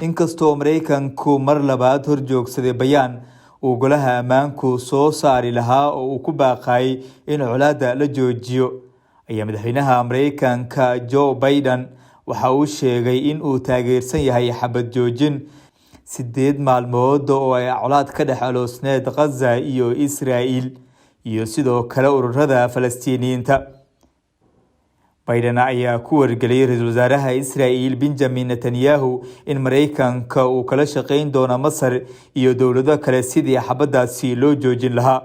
inkastoo Mareykanku mar labaad horjoogsaday bayaan uu golaha ammaanku soo saari lahaa oo uu ku baaqay in colaadda la joojiyo, ayaa madaxweynaha Mareykanka Joe Biden waxa uu sheegay in uu taageersan yahay xabad joojin 8 maalmood oo ay colaad ka dhex aloosneed Gaza iyo Israa'iil iyo sidoo kale ururada Falastiiniyiinta. Biden ayaa ku wargeliyay ra'iisul wasaaraha Israa'iil Benjamin Netanyahu in Mareykanka uu kala shaqeyn doono Masar iyo dowlado kale sidii xabadaasi loo joojin lahaa.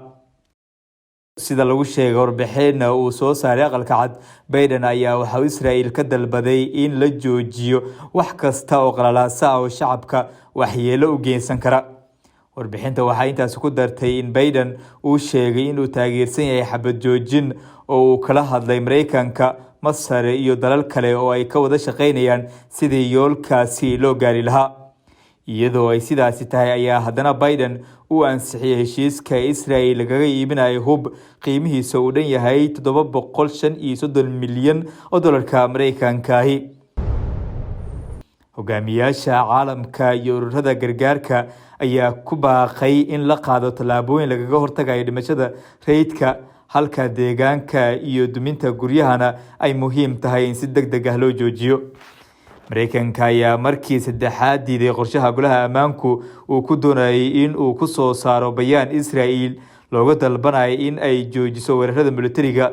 Sida lagu sheegay warbixin uu soo saaray aqalka cad, Biden ayaa waxa uu Israa'iil ka dalbaday in la joojiyo wax kasta oo qalalaasa oo shacabka waxyeello u geysan kara. Warbixinta waxay intaas ku dartay in Biden uu sheegay in uu taageersan yahay xabad joojin oo uu kala hadlay Mareykanka, Masar iyo dalal kale oo ay ka wada shaqeynayaan sidii yoolkaasi loo gaari lahaa. Iyadoo ay sidaasi tahay ayaa haddana Biden uu ansixiyay heshiiska Israa'iil lagaga iibinayo hub qiimihiisa uu dhan yahay $735 milyan oo dollarka Mareykanka ahi. Hogaamiyaasha caalamka iyo ururada gargaarka ayaa ku baaqay in la qaado tallaabooyin lagaga hortagayo dhimashada rayidka, halka deegaanka iyo duminta guryahana ay muhiim tahay in si degdeg ah loo joojiyo. Mareykanka ayaa markii saddexaad diiday qorshaha golaha ammaanku uu ku doonayay in uu ku soo saaro bayaan Israa'iil looga dalbanayo in ay joojiso weerarada militariga,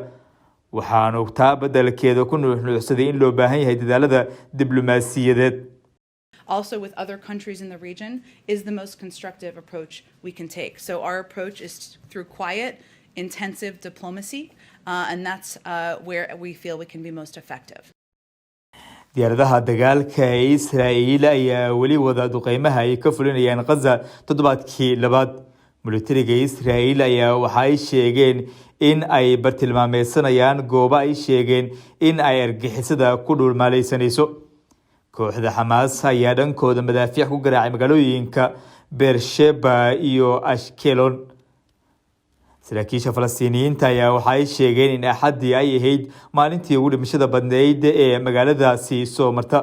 waxaanu taa beddelkeeda ku nuuxnuuxsaday in loo baahan yahay dadaalada diblomaasiyadeed. Also with other countries in the region is the most constructive approach we can take. So our approach is through quiet, intensive diplomacy, and that's where we feel we can be most effective. Diyaaradaha dagaalka ee Israa'iil ayaa weli wada duqeymaha ay ka fulinayaan Gaza toddobaadkii labaad. Militariga Israa'iil ayaa waxa ay sheegeen in ay bartilmaameedsanayaan goobo ay sheegeen in ay argixisada ku dhulmaalaysanayso. Kooxda Xamaas ayaa dhankooda madaafiic ku garaacay magaalooyinka Beersheba iyo Ashkelon. Saraakiisha Falastiiniyiinta ayaa waxa ay sheegeen in Axaddii ay ahayd maalintii ugu dhimashada badneyd ee magaaladaasi soo marta.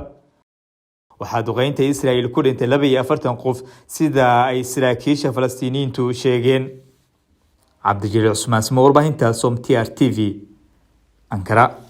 Waxaa duqeynta Israa'iil ku dhintay 42 qof sida ay saraakiisha Falastiiniyiintu sheegeen. Cabdi Jaliil Cusmaan, warbaahinta SOM TR TV, Ankara.